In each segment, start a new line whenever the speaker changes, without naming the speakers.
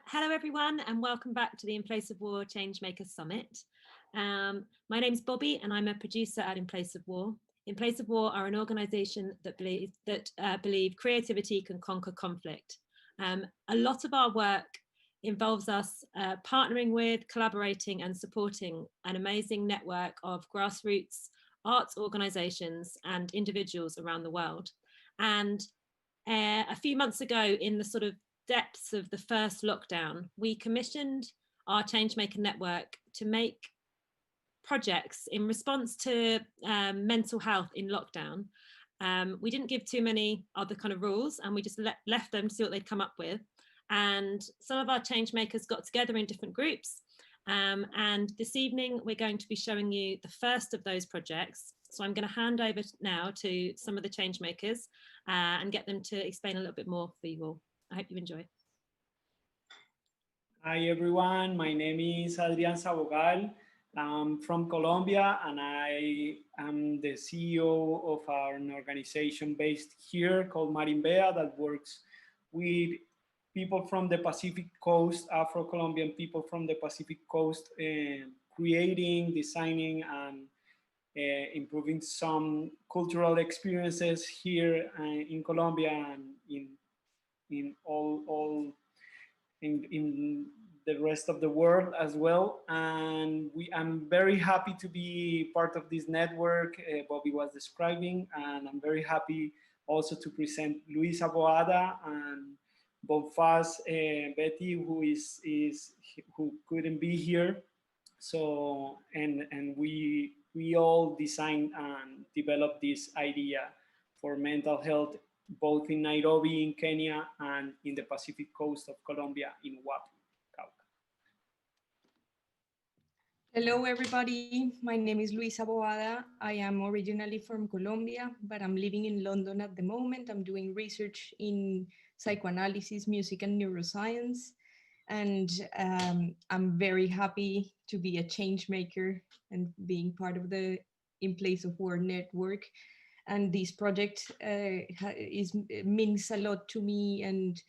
Hello everyone and welcome back to the In Place of War Changemakers Summit. My name's Bobby and I'm a producer at In Place of War. In Place of War are an organisation that believe creativity can conquer conflict. A lot of our work involves us partnering with, collaborating and supporting an amazing network of grassroots arts organisations and individuals around the world. And a few months ago, in the sort of depths of the first lockdown, we commissioned our Changemaker network to make projects in response to mental health in lockdown. We didn't give too many other kind of rules and we just left them to see what they'd come up with. And some of our Changemakers got together in different groups. And this evening, we're going to be showing you the first of those projects. So I'm going to hand over now to some of the Changemakers and get them to explain a little bit more for you all. I hope you enjoy.
Hi everyone, my name is Adrián Sabogal. I'm from Colombia and I am the CEO of an organization based here called Marimbea that works with people from the Pacific Coast, Afro-Colombian people from the Pacific Coast, creating, designing, and improving some cultural experiences here in Colombia and in the rest of the world as well. And I'm very happy to be part of this network Bobby was describing, and I'm very happy also to present Luisa Boada and Bonfaz Betty, who couldn't be here. So and we all designed and developed this idea for mental health both in Nairobi in Kenya and in the Pacific coast of Colombia in Guapi-Colombia.
Hello everybody, my name is Luisa Boada. I am originally from Colombia, but I'm living in London at the moment. I'm doing research in psychoanalysis, music and neuroscience. And I'm very happy to be a change maker and being part of the In Place of War network. And this project means a lot to me, and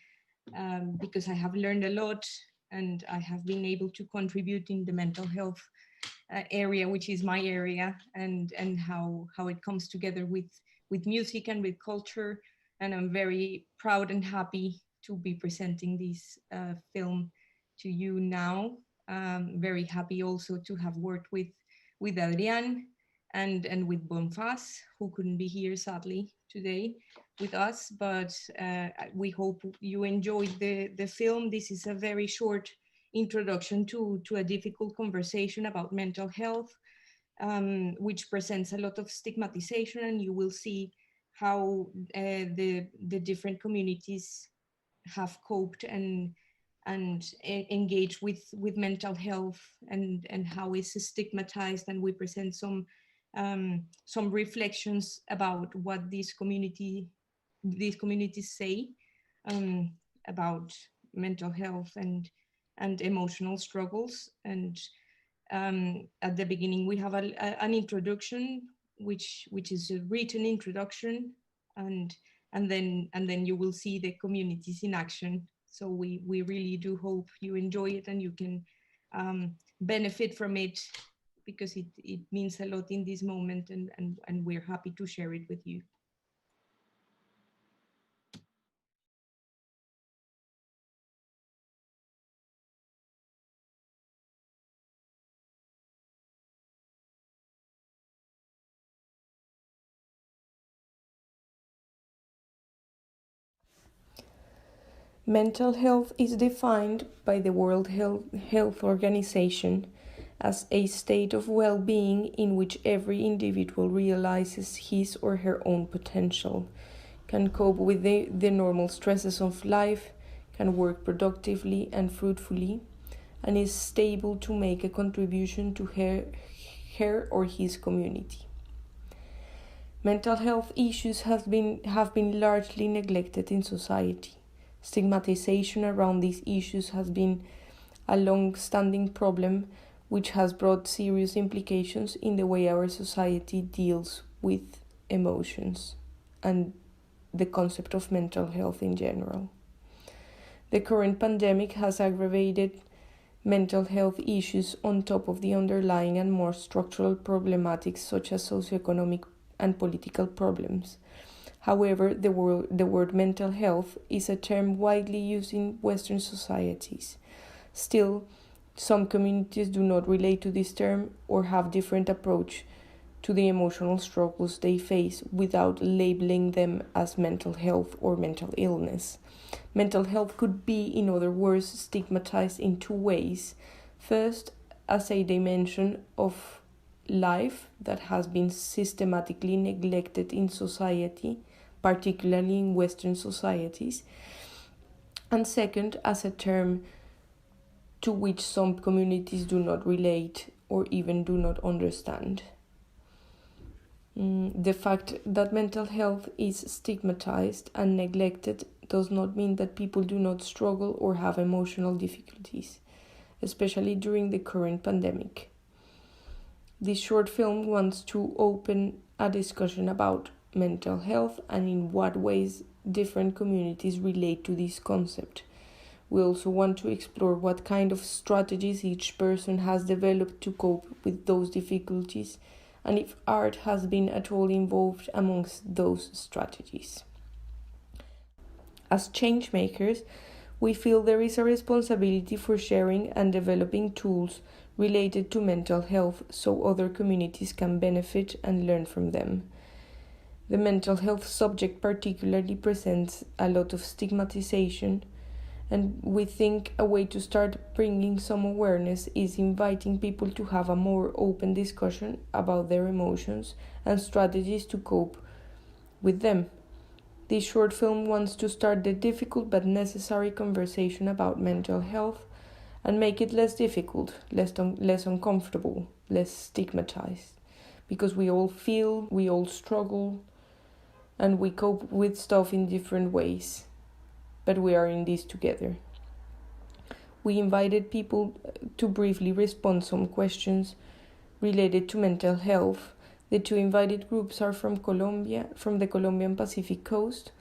because I have learned a lot and I have been able to contribute in the mental health area, which is my area, and how it comes together with music and with culture. And I'm very proud and happy to be presenting this film to you now. Very happy also to have worked with Adrián and with Bonfaz, who couldn't be here sadly today with us, but we hope you enjoyed the film. This is a very short introduction to a difficult conversation about mental health, which presents a lot of stigmatization, and you will see how the different communities have coped and engaged with mental health and how it's stigmatized, and we present some reflections about what these communities say about mental health and emotional struggles. And at the beginning we have an introduction which is a written introduction, and then you will see the communities in action. So we really do hope you enjoy it and you can benefit from it, because it means a lot in this moment, and we're happy to share it with you.
Mental health is defined by the World Health Organization as a state of well-being in which every individual realizes his or her own potential, can cope with the normal stresses of life, can work productively and fruitfully, and is stable to make a contribution to her or his community. Mental health issues have been largely neglected in society. Stigmatization around these issues has been a long-standing problem, which has brought serious implications in the way our society deals with emotions and the concept of mental health in general. The current pandemic has aggravated mental health issues on top of the underlying and more structural problematics such as socioeconomic and political problems. However, the word mental health is a term widely used in Western societies. Still, some communities do not relate to this term or have different approach to the emotional struggles they face without labeling them as mental health or mental illness. Mental health could be, in other words, stigmatized in two ways. First, as a dimension of life that has been systematically neglected in society, particularly in Western societies. And second, as a term to which some communities do not relate or even do not understand. The fact that mental health is stigmatized and neglected does not mean that people do not struggle or have emotional difficulties, especially during the current pandemic. This short film wants to open a discussion about mental health and in what ways different communities relate to this concept. We also want to explore what kind of strategies each person has developed to cope with those difficulties, and if art has been at all involved amongst those strategies. As change makers, we feel there is a responsibility for sharing and developing tools related to mental health so other communities can benefit and learn from them. The mental health subject particularly presents a lot of stigmatization, and we think a way to start bringing some awareness is inviting people to have a more open discussion about their emotions and strategies to cope with them. This short film wants to start the difficult but necessary conversation about mental health and make it less difficult, less uncomfortable, less stigmatized. Because we all feel, we all struggle, and we cope with stuff in different ways. But we are in this together. We invited people to briefly respond some questions related to mental health. The two invited groups are from Colombia, from the Colombian Pacific coast,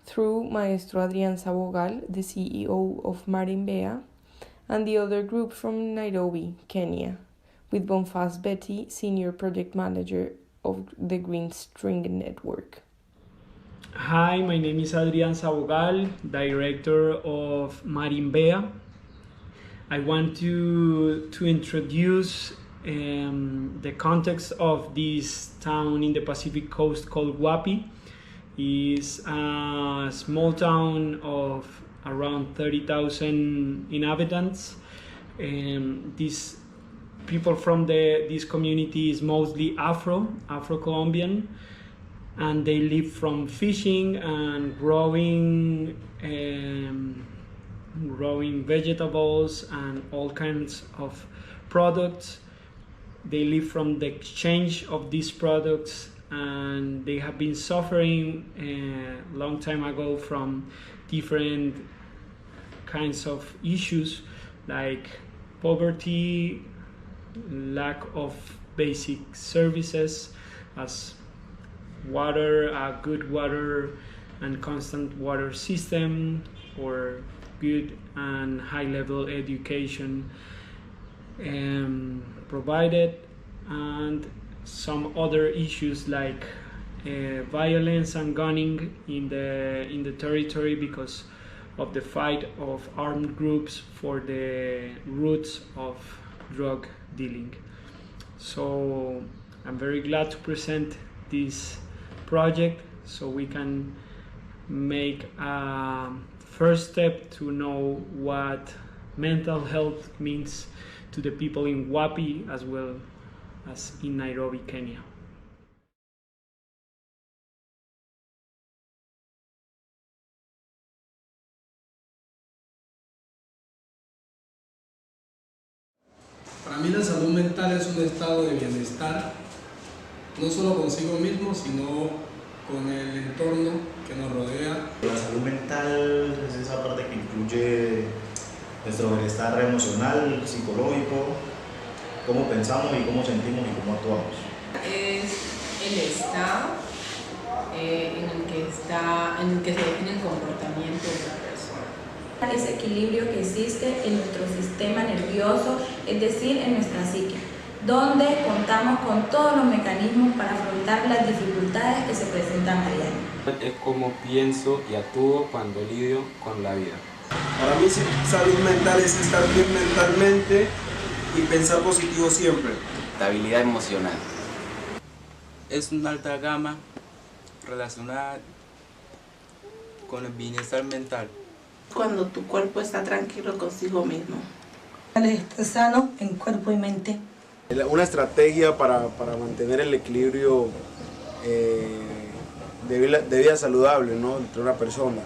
through Maestro Adrián Sabogal, the CEO of Marimbea, and the other group from Nairobi-Kenya, with Bonfaz Betty, Senior Project Manager of the Green String Network.
Hi, my name is Adrián Sabogal, Director of Marimbea. I want to introduce the context of this town in the Pacific coast called Guapi. It's a small town of around 30,000 inhabitants. These people from this community is mostly Afro-Colombian, and they live from fishing and growing vegetables and all kinds of products. They live from the exchange of these products, and they have been suffering a long time ago from different kinds of issues like poverty, lack of basic services as water, good water and constant water system, or good and high level education provided, and some other issues like violence and gunning in the territory because of the fight of armed groups for the roots of drug dealing. So I'm very glad to present this project so we can make a first step to know what mental health means to the people in Guapi as well as in Nairobi, Kenya.
Para mí la salud mental es un estado de bienestar, no solo consigo mismo, sino con el entorno que nos rodea.
La salud mental es esa parte que incluye nuestro bienestar emocional, psicológico, cómo pensamos y cómo sentimos y cómo actuamos.
Es el estado en el que se define el comportamiento de la persona.
Ese equilibrio que existe en nuestro sistema nervioso, es decir, en nuestra psique, donde contamos con todos los mecanismos para afrontar las dificultades que se presentan a diario.
Es como pienso y actúo cuando lidio con la vida.
Para mí salud mental es estar bien mentalmente y pensar positivo siempre.
Estabilidad emocional.
Es una alta gama relacionada con el bienestar mental.
Cuando tu cuerpo está tranquilo consigo mismo.
Estar sano en cuerpo y mente.
Una estrategia para mantener el equilibrio de vida saludable, ¿no?, entre una persona.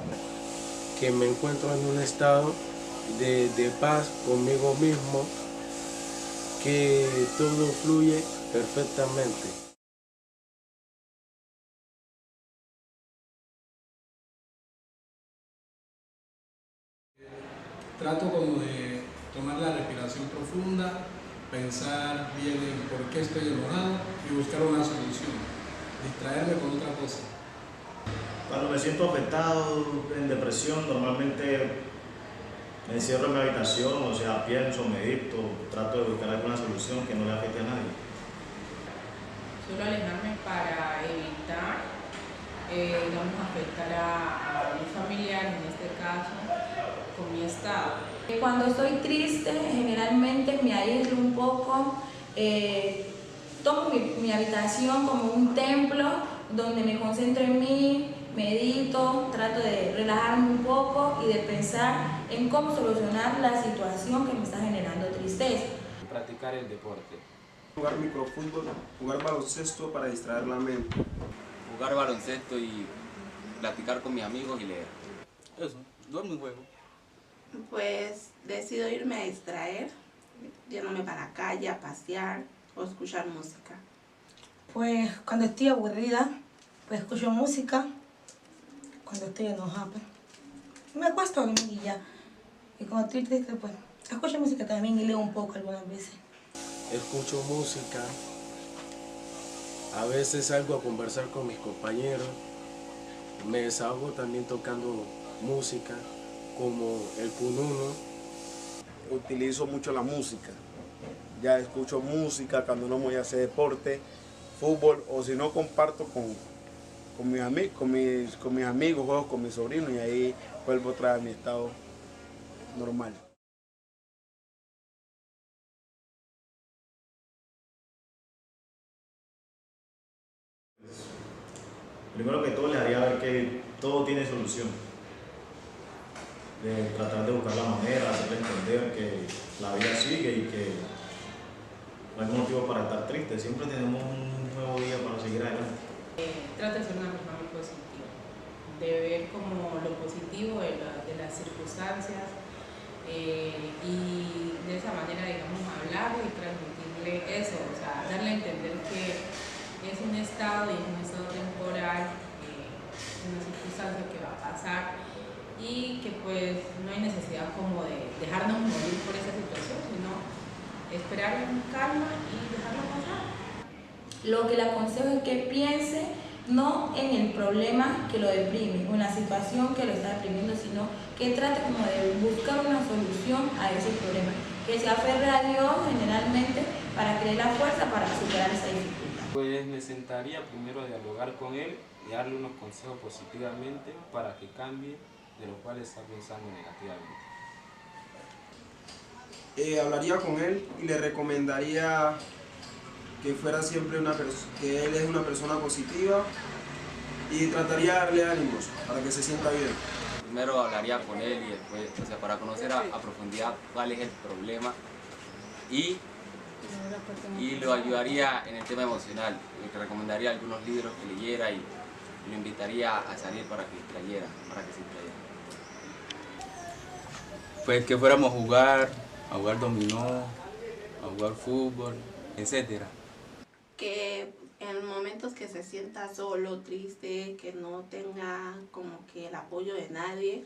Que me encuentro en un estado de paz conmigo mismo, que todo fluye perfectamente.
Trato como de tomar la respiración profunda, pensar bien en por qué estoy enojado y buscar una solución, distraerme con otra cosa.
Cuando me siento afectado, en depresión, normalmente me encierro en mi habitación, o sea, pienso, medito, trato de buscar alguna solución que no le afecte a nadie.
Suelo alejarme para evitar, digamos, afectar a mis familiares, en este caso, con mi estado.
Cuando estoy triste, generalmente me aíslo un poco, tomo mi habitación como un templo donde me concentro en mí, medito, trato de relajarme un poco y de pensar en cómo solucionar la situación que me está generando tristeza.
Practicar el deporte.
Jugar microfútbol, jugar baloncesto para distraer la mente.
Jugar baloncesto y platicar con mis amigos y leer.
Eso, duermo y juego.
Pues decido irme a distraer, yéndome para la calle a pasear o escuchar música.
Pues cuando estoy aburrida, pues escucho música. Cuando estoy enojada, pues me acuesto a dormir y ya. Y cuando estoy triste, pues escucho música también y leo un poco algunas veces.
Escucho música, a veces salgo a conversar con mis compañeros, me desahogo también tocando música, como el cununo.
Utilizo mucho la música, ya escucho música cuando no voy a hacer deporte, fútbol, o si no comparto con mis amigos, juego con mis sobrinos y ahí vuelvo otra vez a mi estado normal.
Primero que todo les haría ver que todo tiene solución. De tratar de buscar la manera, hacerle entender que la vida sigue y que no hay motivo para estar triste. Siempre tenemos un nuevo día para seguir adelante.
Trato de ser una persona muy positiva, de ver como lo positivo de las circunstancias y de esa manera, digamos, hablarle y transmitirle eso, o sea, darle a entender que es un estado y es un estado temporal, una circunstancia que va a pasar y que pues no hay necesidad como de dejarnos morir por esa situación, sino esperar en calma y dejarlo pasar.
Lo que le aconsejo es que piense no en el problema que lo deprime o en la situación que lo está deprimiendo, sino que trate como de buscar una solución a ese problema, que se aferre a Dios generalmente para que le dé la fuerza para superar esa dificultad.
Pues me sentaría primero a dialogar con él y darle unos consejos positivamente para que cambie de lo cual está pensando negativamente.
Hablaría con él y le recomendaría que fuera siempre que él es una persona positiva y trataría de darle ánimos para que se sienta bien.
Primero hablaría con él y después, o sea, para conocer a profundidad cuál es el problema y lo ayudaría en el tema emocional. Le recomendaría algunos libros que leyera y lo invitaría a salir para que leyera, para que se distrayera.
Pues que fuéramos a jugar dominó, a jugar fútbol, etc.
Que en momentos que se sienta solo, triste, que no tenga como que el apoyo de nadie,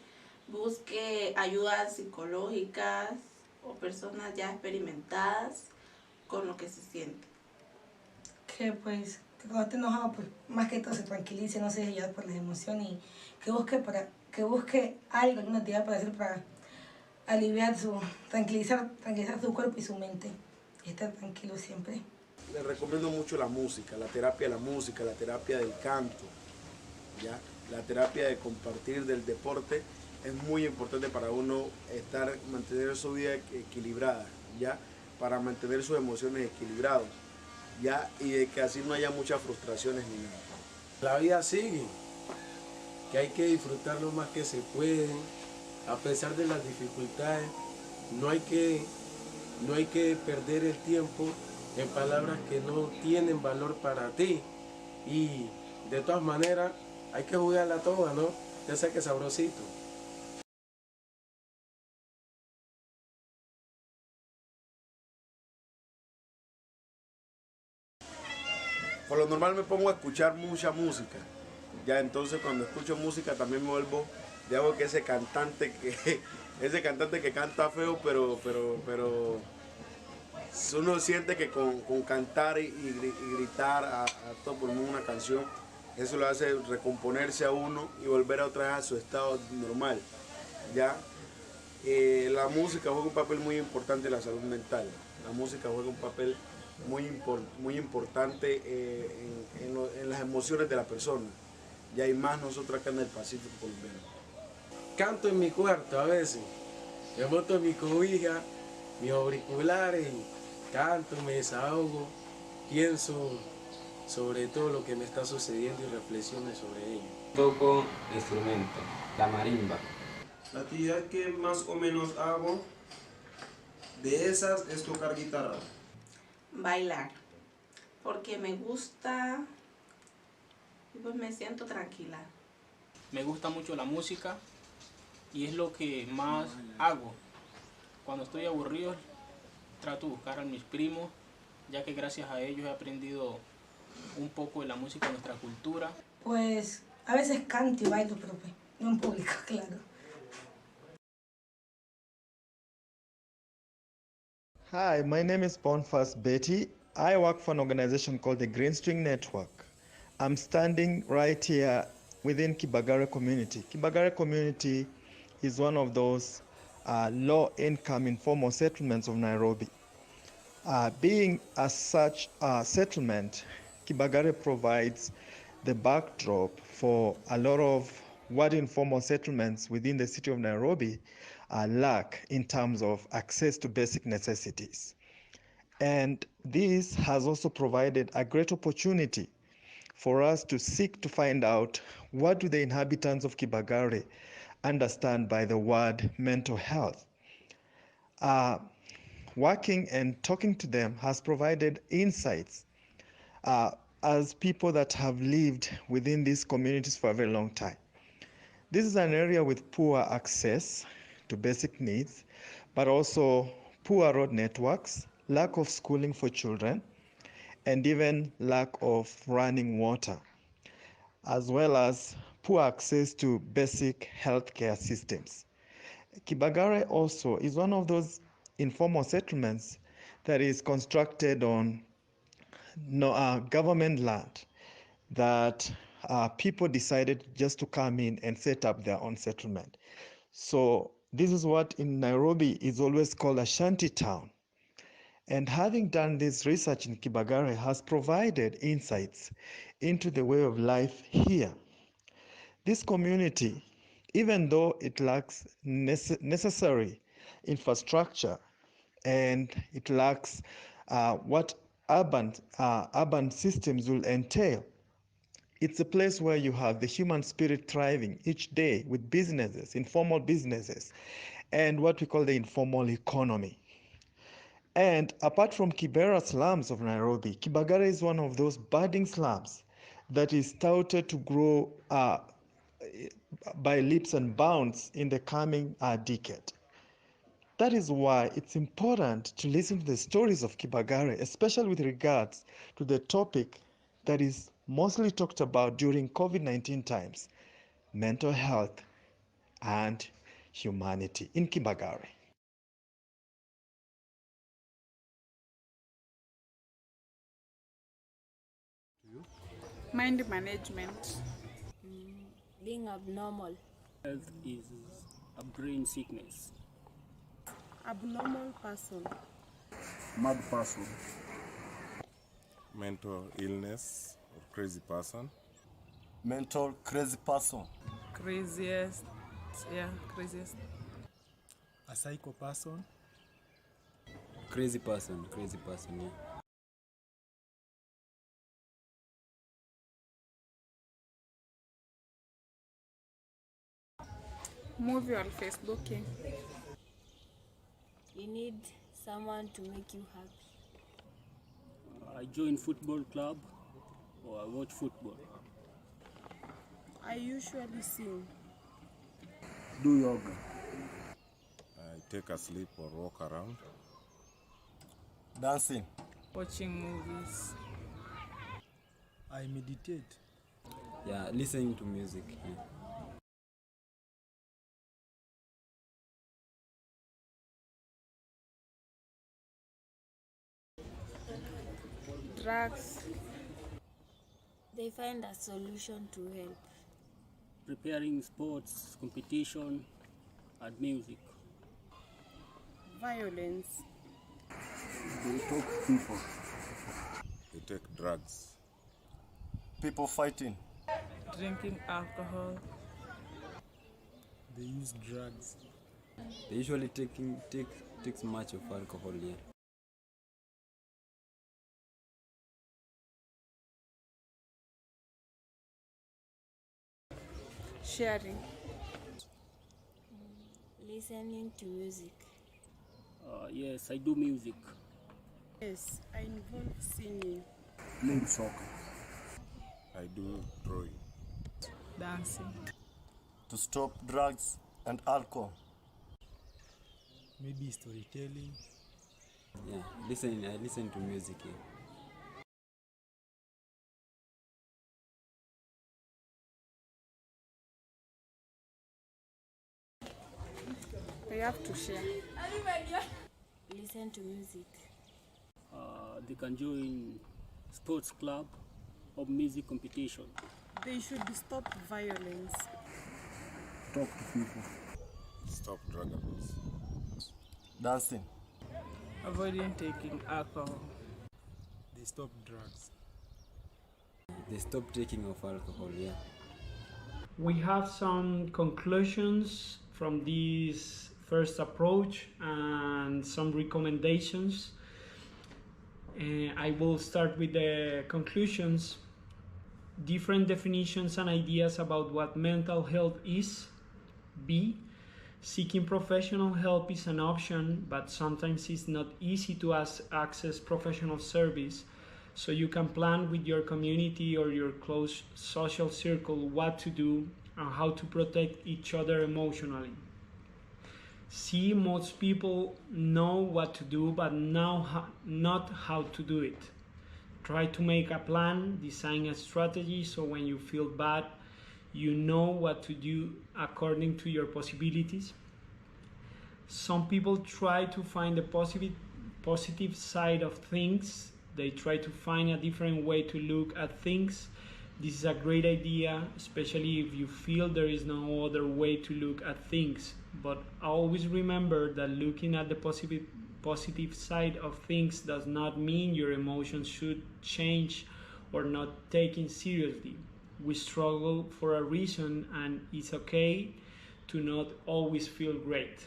busque ayudas psicológicas o personas ya experimentadas con lo que se siente.
Que pues, que cuando esté enojado, pues más que todo se tranquilice, no se deje llevar por las emociones y que busque algo, alguna actividad para hacer aliviar tranquilizar su cuerpo y su mente. Y estar tranquilo siempre.
Les recomiendo mucho la música, la terapia de la música, la terapia del canto, ¿ya? La terapia de compartir del deporte es muy importante para uno mantener su vida equilibrada, ¿ya? Para mantener sus emociones equilibradas, ¿ya? Y de que así no haya muchas frustraciones ni nada.
La vida sigue, que hay que disfrutar lo más que se puede, a pesar de las dificultades. No hay que perder el tiempo en palabras que no tienen valor para ti. Y de todas maneras, hay que jugarla toda, ¿no? Ya sé que sabrosito.
Por lo normal me pongo a escuchar mucha música. Ya entonces cuando escucho música también me vuelvo, digamos que ese cantante que canta feo, pero uno siente que con cantar y gritar a todo pulmón una canción, eso lo hace recomponerse a uno y volver otra vez a su estado normal. ¿Ya? La música juega un papel muy importante en la salud mental. La música juega un papel muy importante en las emociones de la persona. Y hay más nosotros acá en el Pacífico colombiano.
Canto en mi cuarto a veces. Me monto en mi cobija, mis auriculares y canto, me desahogo, pienso sobre todo lo que me está sucediendo y reflexiono sobre ello.
Toco instrumento, la marimba.
La actividad que más o menos hago de esas es tocar guitarra.
Bailar, porque me gusta y pues me siento tranquila.
Me gusta mucho la música y es lo que más hago. Cuando estoy aburrido trato de buscar a mis primos, ya que gracias a ellos he aprendido un poco de la música de nuestra cultura.
Pues a veces canto y bailo, pero pues no en público, claro.
Hi, my name is Boniface Betty. I work for an organization called the Green String Network. I'm standing right here within Kibagare community. Kibagare community is one of those low-income informal settlements of Nairobi. Being as such a settlement, Kibagare provides the backdrop for a lot of what informal settlements within the city of Nairobi lack in terms of access to basic necessities. And this has also provided a great opportunity for us to seek to find out what do the inhabitants of Kibagare understand by the word mental health. Working and talking to them has provided insights as people that have lived within these communities for a very long time. This is an area with poor access to basic needs, but also poor road networks, lack of schooling for children, and even lack of running water, as well as poor access to basic healthcare systems. Kibagare also is one of those informal settlements that is constructed on government land that people decided just to come in and set up their own settlement. So this is what in Nairobi is always called a shanty town. And having done this research in Kibagare has provided insights into the way of life here. This community, even though it lacks necessary infrastructure and it lacks what urban systems will entail, it's a place where you have the human spirit thriving each day with businesses, informal businesses, and what we call the informal economy. And apart from Kibera slums of Nairobi, Kibagare is one of those budding slums that is touted to grow by leaps and bounds in the coming decade. That is why it's important to listen to the stories of Kibagare, especially with regards to the topic that is mostly talked about during COVID-19 times, mental health and humanity in Kibagare.
Mind management.
Being abnormal.
Health is a brain sickness.
Abnormal person.
Mad person.
Mental illness or crazy person.
Mental crazy person.
Craziest. Yeah, craziest.
A psycho person.
Crazy person, yeah.
Movie on Facebook.
You need someone to make you happy.
I join football club or I watch football.
I usually sing.
Do yoga.
I take a sleep or walk around.
Dancing.
Watching movies.
I meditate.
Yeah, listening to music. Yeah.
Drugs.
They find a solution to help.
Preparing sports, competition, and music.
Violence.
They talk people.
They take drugs.
People fighting.
Drinking alcohol.
They use drugs.
They usually takes much of alcohol, yeah.
Sharing.
Listening to music.
Yes, I do music.
Yes, I involve singing.
Playing soccer.
I do drawing.
Dancing.
To stop drugs and alcohol.
Maybe storytelling.
Yeah, I listen to music, yeah.
They have to share.
Listen to music.
They can join sports club or music competition.
They should stop violence.
Talk to people.
Stop drug abuse.
Dancing.
Avoiding taking alcohol.
They stop drugs.
They stop taking of alcohol, yeah.
We have some conclusions from this first approach and some recommendations. I will start with the conclusions. Different definitions and ideas about what mental health is. B. Seeking professional help is an option, but sometimes it's not easy to access professional service. So you can plan with your community or your close social circle what to do and how to protect each other emotionally. C. Most people know what to do, but not how to do it. Try to make a plan, design a strategy, so when you feel bad, you know what to do according to your possibilities. Some people try to find the positive side of things. They try to find a different way to look at things. This is a great idea, especially if you feel there is no other way to look at things. But always remember that looking at the positive side of things does not mean your emotions should change or not taken seriously. We struggle for a reason, and it's okay to not always feel great.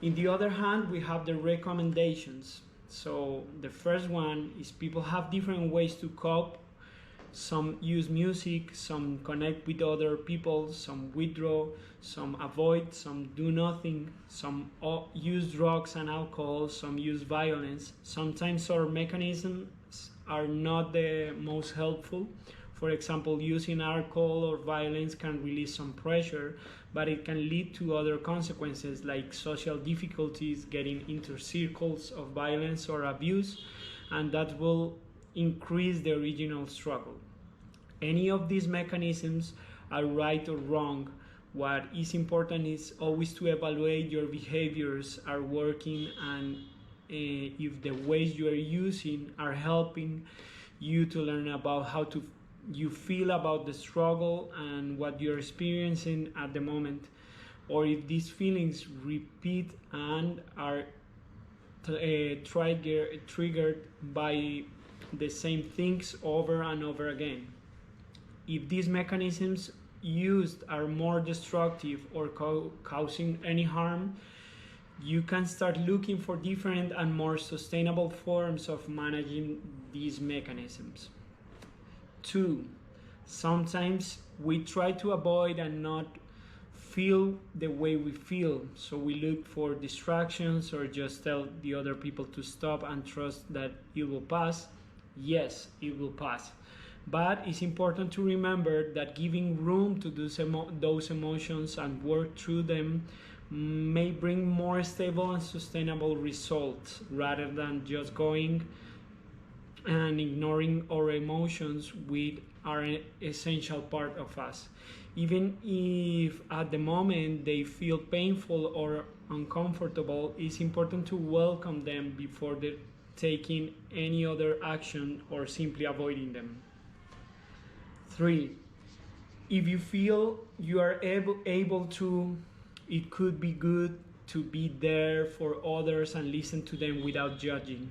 In the other hand, we have the recommendations. So the first one is people have different ways to cope. Some use music, some connect with other people, some withdraw, some avoid, some do nothing, some use drugs and alcohol, some use violence. Sometimes our mechanisms are not the most helpful. For example, using alcohol or violence can release some pressure, but it can lead to other consequences like social difficulties, getting into circles of violence or abuse, and that will increase the original struggle. Any of these mechanisms are right or wrong. What is important is always to evaluate your behaviors are working and if the ways you are using are helping you to learn about how you feel about the struggle and what you're experiencing at the moment. or if these feelings repeat and are triggered by the same things over and over again. If these mechanisms used are more destructive or causing any harm, you can start looking for different and more sustainable forms of managing these mechanisms. 2. Sometimes we try to avoid and not feel the way we feel, so we look for distractions or just tell the other people to stop and trust that it will pass. Yes, it will pass. But it's important to remember that giving room to those emotions and work through them may bring more stable and sustainable results, rather than just going and ignoring our emotions, which are an essential part of us. Even if at the moment they feel painful or uncomfortable, it's important to welcome them before taking any other action or simply avoiding them. 3. If you feel you are able to, it could be good to be there for others and listen to them without judging.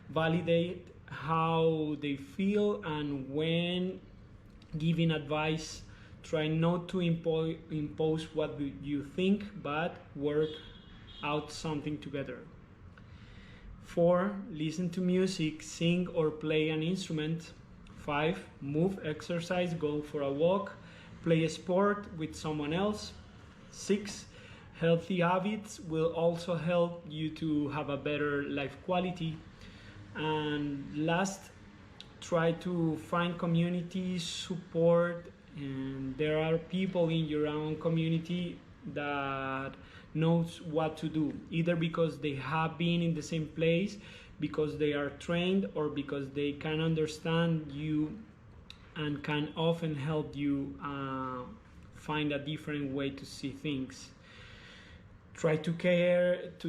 Validate how they feel, and when giving advice, try not to impose what you think, but work out something together. 4. Listen to music, sing or play an instrument. 5. Move, exercise, go for a walk, play a sport with someone else. 6. Healthy habits will also help you to have a better life quality. And last, try to find community support, and there are people in your own community that knows what to do, either because they have been in the same place, because they are trained, or because they can understand you and can often help you find a different way to see things. Try to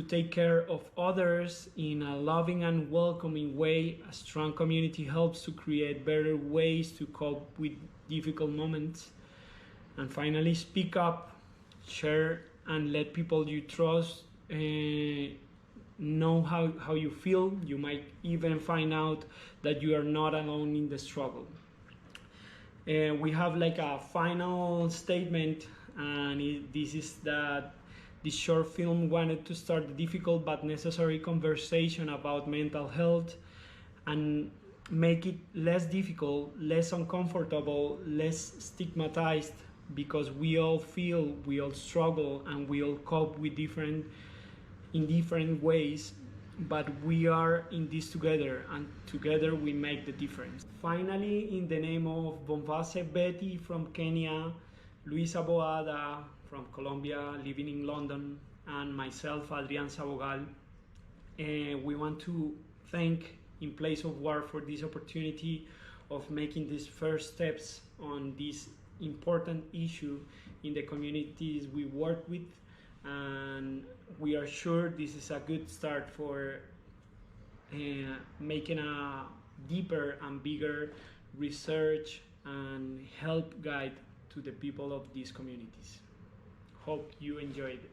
take care of others in a loving and welcoming way. A strong community helps to create better ways to cope with difficult moments. And finally, speak up, share, and let people you trust know how you feel. You might even find out that you are not alone in the struggle. We have like a final statement, and this is that this short film wanted to start a difficult but necessary conversation about mental health and make it less difficult, less uncomfortable, less stigmatized, because we all feel, we all struggle, and we all cope with in different ways, but we are in this together, and together we make the difference. Finally, in the name of Bombase Betty from Kenya, Luisa Boada from Colombia, living in London, and myself, Adrián Sabogal, we want to thank In Place of War for this opportunity of making these first steps on this important issue in the communities we work with, and we are sure this is a good start for making a deeper and bigger research and help guide to the people of these communities. Hope you enjoyed it.